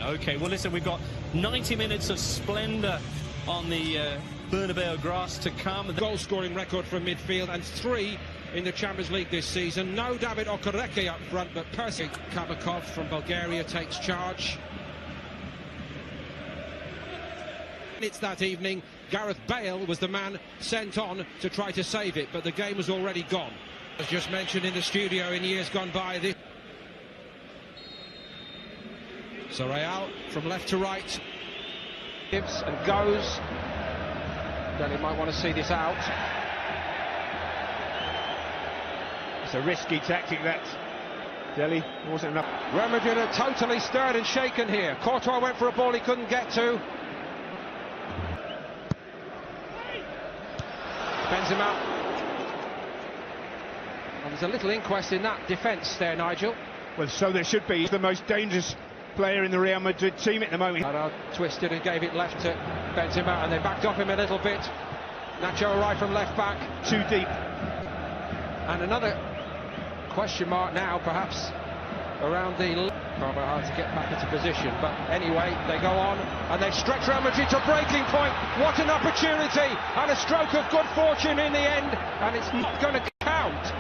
Okay, well listen, we've got 90 minutes of splendour on the Bernabeu grass to come. Goal-scoring record from midfield and 3 in the Champions League this season. No David Okereke up front, but Percy Kabakov from Bulgaria takes charge. It's that evening, Gareth Bale was the man sent on to try to save it, but the game was already gone. As just mentioned in the studio in years gone by, this so Real from left to right gives and goes. Delhi might want to see this out. It's a risky tactic that Delhi wasn't enough. Real Madrid are totally stirred and shaken here. Courtois went for a ball he couldn't get to. Benzema. And there's a little inquest in that defence there, Nigel. Well, so there should be. He's the most dangerous player in the Real Madrid team at the moment. Twisted and gave it left to Benzema, and they backed off him a little bit. Nacho arrived from left back. Too deep. And another question mark now, perhaps, around the... Probably hard to get back into position, but anyway, they go on, and they stretch Real Madrid to breaking point. What an opportunity, and a stroke of good fortune in the end, and it's not going to count.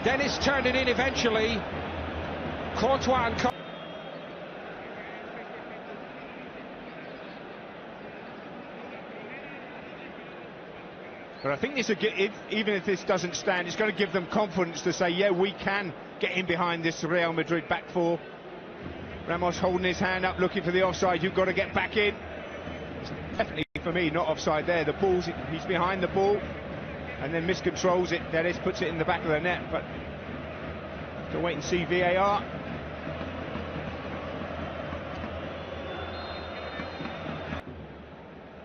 Dennis turned it in eventually. Courtois and... But I think this, even if this doesn't stand, it's going to give them confidence to say, yeah, we can get in behind this Real Madrid back four. Ramos holding his hand up, looking for the offside. You've got to get back in. It's definitely, for me, not offside there. The ball's, he's behind the ball, and then miscontrols it. Dennis puts it in the back of the net, but to wait and see VAR.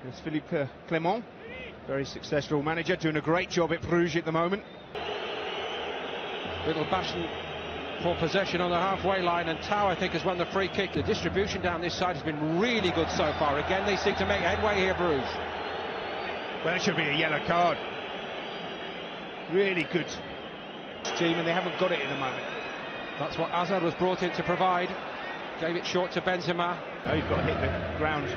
There's Philippe Clement. Very successful manager, doing a great job at Bruges at the moment. Little passion for possession on the halfway line, and Tau, I think, has won the free kick. The distribution down this side has been really good so far. Again, they seem to make headway here, Bruges. Well, it should be a yellow card. Really good team, and they haven't got it at the moment. That's what Hazard was brought in to provide. Gave it short to Benzema. Oh, you've got to hit the ground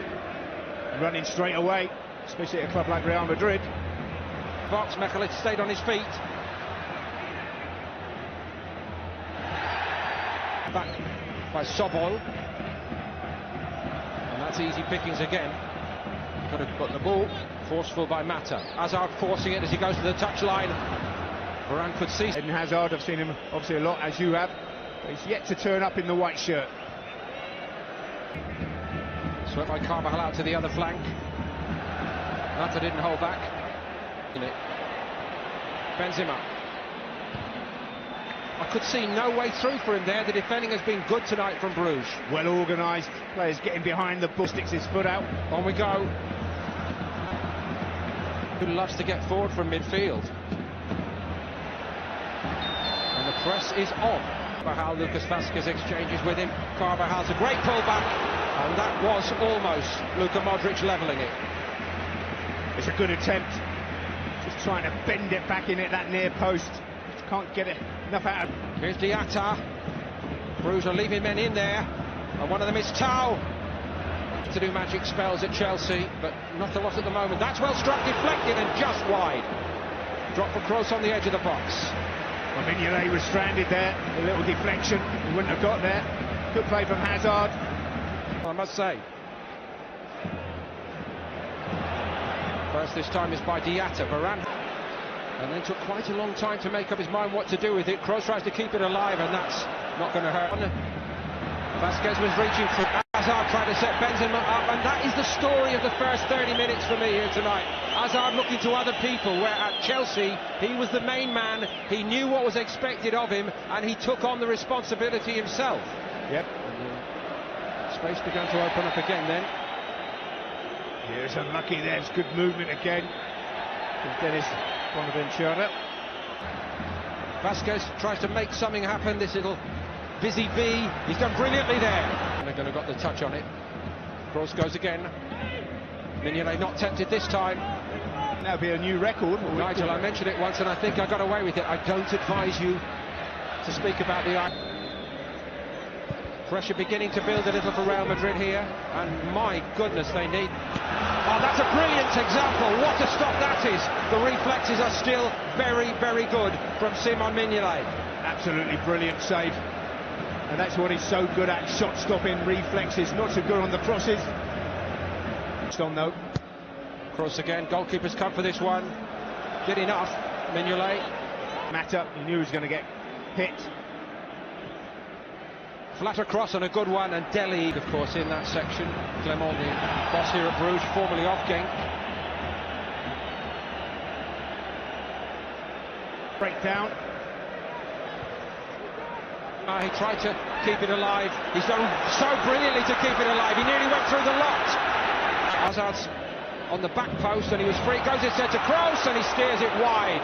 running straight away, especially at a club like Real Madrid. Box, Mechelic stayed on his feet. Back by Sobol. And that's easy pickings again. Got to put the ball, forceful by Mata. Hazard forcing it as he goes to the touchline. Varane could see. Eden Hazard, I've seen him obviously a lot, as you have. But he's yet to turn up in the white shirt. Swept by Carvajal out to the other flank. Mata didn't hold back. Benzema. I could see no way through for him there. The defending has been good tonight from Bruges. Well organised. Players getting behind the ball, sticks his foot out. On we go. Who loves to get forward from midfield. And the press is on. Carvajal, Lucas Vázquez exchanges with him. Carvajal's a great pullback. And that was almost Luka Modric levelling it. It's a good attempt. Just trying to bend it back in at that near post. Just can't get it enough out of... Here's Diatta. Bruges are leaving men in there. And one of them is Tau. To do magic spells at Chelsea, but not a lot at the moment. That's well struck, deflected and just wide. Drop for Kroos on the edge of the box. Well, Mignolet was stranded there. A little deflection. He wouldn't have got there. Good play from Hazard. I must say. First this time is by Diatta. Varane. And then took quite a long time to make up his mind what to do with it. Kroos tries to keep it alive, and that's not going to hurt. Vázquez was reaching for Hazard, trying to set Benzema up, and that is the story of the first 30 minutes for me here tonight. Hazard looking to other people, where at Chelsea he was the main man, he knew what was expected of him, and he took on the responsibility himself. Yep. Space began to open up again then. Here's unlucky, there's good movement again from Dennis Bonaventura. Vázquez tries to make something happen, this little busy bee. He's done brilliantly there. And they're going to got the touch on it. Kroos goes again. Mignolet not tempted this time. That'll be a new record. Nigel, I mentioned it once and I think I got away with it. I don't advise you to speak about the Pressure beginning to build a little for Real Madrid here, and my goodness, they need... Oh, that's a brilliant example. What a stop that is. The reflexes are still very, very good from Simon Mignolet. Absolutely brilliant save. And that's what he's so good at, shot-stopping reflexes. Not so good on the crosses. It's on though. Cross again, goalkeeper's come for this one. Did enough, Mignolet. Mata, he knew he was going to get hit. Flat across and a good one, and Deli, of course, in that section. Clement, the boss here at Bruges, formerly off Genk. Breakdown. He tried to keep it alive. He's done so brilliantly to keep it alive. He nearly went through the lot. Hazard's on the back post, and he was free. Goes instead to Kroos, and he steers it wide.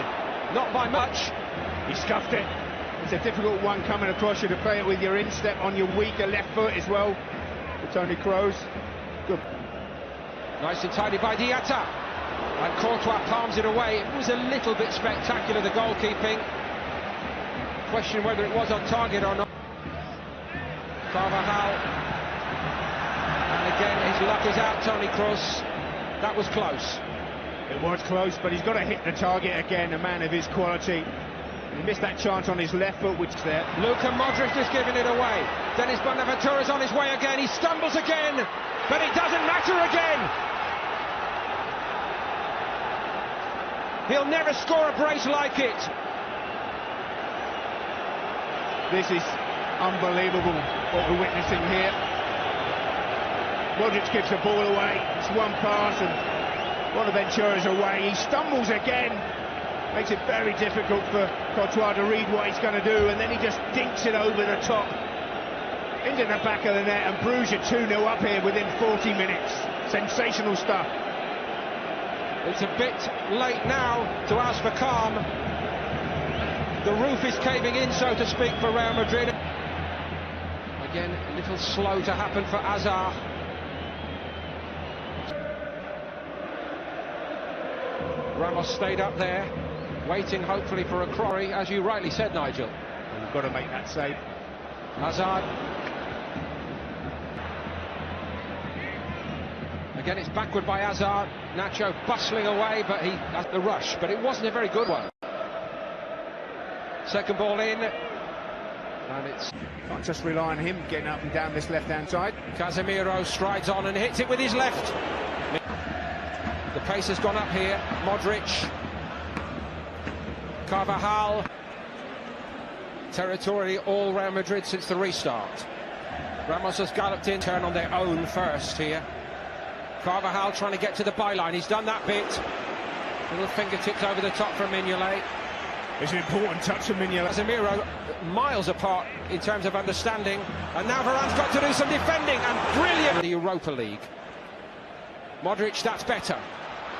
Not by much. He scuffed it. It's a difficult one coming across you to play it with your instep on your weaker left foot as well. For Toni Kroos. Good. Nice and tidy by Diatta. And Courtois palms it away. It was a little bit spectacular, the goalkeeping. Question whether it was on target or not. Carvajal. And again, his luck is out, Toni Kroos. That was close. It was close, but he's got to hit the target again, a man of his quality. He missed that chance on his left foot, which is there. Luka Modric is giving it away. Dennis Bonaventura is on his way again. He stumbles again, but it doesn't matter again. He'll never score a brace like it. This is unbelievable what we're witnessing here. Modric gives the ball away. It's one pass and Bonaventura's away. He stumbles again. Makes it very difficult for Courtois to read what he's going to do, and then he just dinks it over the top into the back of the net, and Bruges are 2-0 up here within 40 minutes. Sensational stuff. It's a bit late now to ask for calm. The roof is caving in, so to speak, for Real Madrid. Again, a little slow to happen for Hazard. Ramos stayed up there, waiting hopefully for a cross, as you rightly said, Nigel. Well, you've got to make that save. Hazard. Again, it's backward by Hazard. Nacho bustling away, but he had the rush, but it wasn't a very good one. Second ball in, and it's... Can't just rely on him getting up and down this left-hand side. Casemiro strides on and hits it with his left. The pace has gone up here. Modric. Carvajal. Territorially all Real Madrid since the restart. Ramos has galloped in, turn on their own first here. Carvajal trying to get to the byline. He's done that bit. Little fingertips over the top from Mignolet. It's an important touch from Mignolet. Casemiro miles apart in terms of understanding. And now Varane's got to do some defending, and brilliant. The Europa League. Modric, that's better.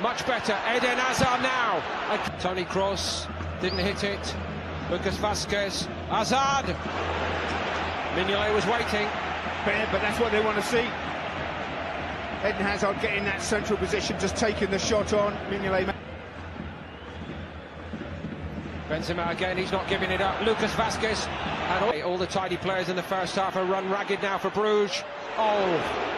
Much better. Eden Hazard now. Toni Kroos didn't hit it. Lucas Vazquez. Hazard. Mignolet was waiting. But that's what they want to see. Eden Hazard getting that central position, just taking the shot on. Mignolet. Benzema again, he's not giving it up. Lucas Vazquez. And all the tidy players in the first half are run ragged now for Bruges. Oh.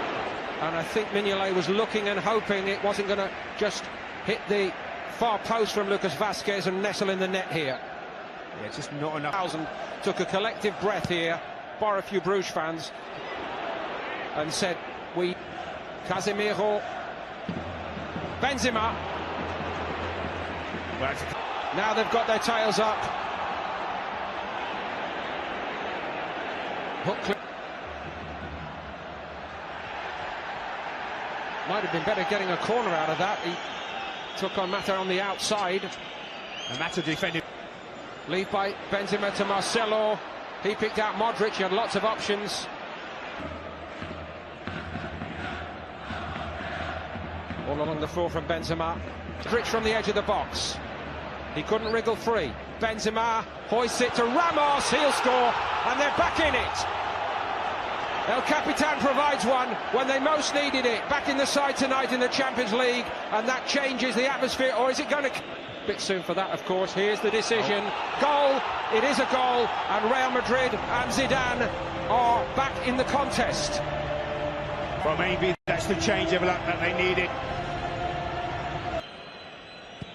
And I think Mignolet was looking and hoping it wasn't going to just hit the far post from Lucas Vazquez and nestle in the net here. Yeah, just not enough. Took a collective breath here, bar a few Bruges fans, and said, Casemiro, Benzema. Now they've got their tails up. Hook. Might have been better getting a corner out of that. He took on Mata on the outside. And Mata defended. Lead by Benzema to Marcelo. He picked out Modric. He had lots of options. All along the floor from Benzema. Modric from the edge of the box. He couldn't wriggle free. Benzema hoists it to Ramos. He'll score, and they're back in it. El Capitan provides one when they most needed it. Back in the side tonight in the Champions League, and that changes the atmosphere. Or is it going to... bit soon for that, of course. Here's the decision. Goal! It is a goal, and Real Madrid and Zidane are back in the contest. Well, maybe that's the change of luck that they needed.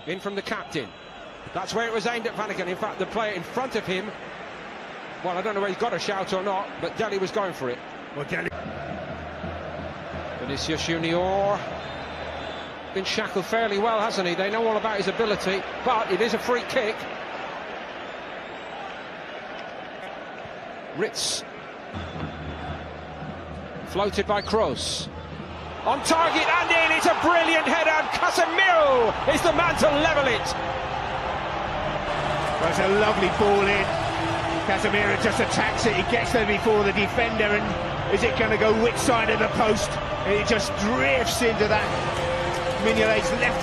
In from the captain. That's where it was aimed at Vanaken. In fact, the player in front of him, well, I don't know whether he's got a shout or not, but Dele was going for it. Well, Dele. Vinicius Junior been shackled fairly well, hasn't he? They know all about his ability, but it is a free kick. Ritz. Floated by Kroos. On target and in, it's a brilliant header, and Casemiro is the man to level it. Well, it's a lovely ball in. Casemiro just attacks it, he gets there before the defender, and is it going to go which side of the post? It just drifts into that Mignolet's left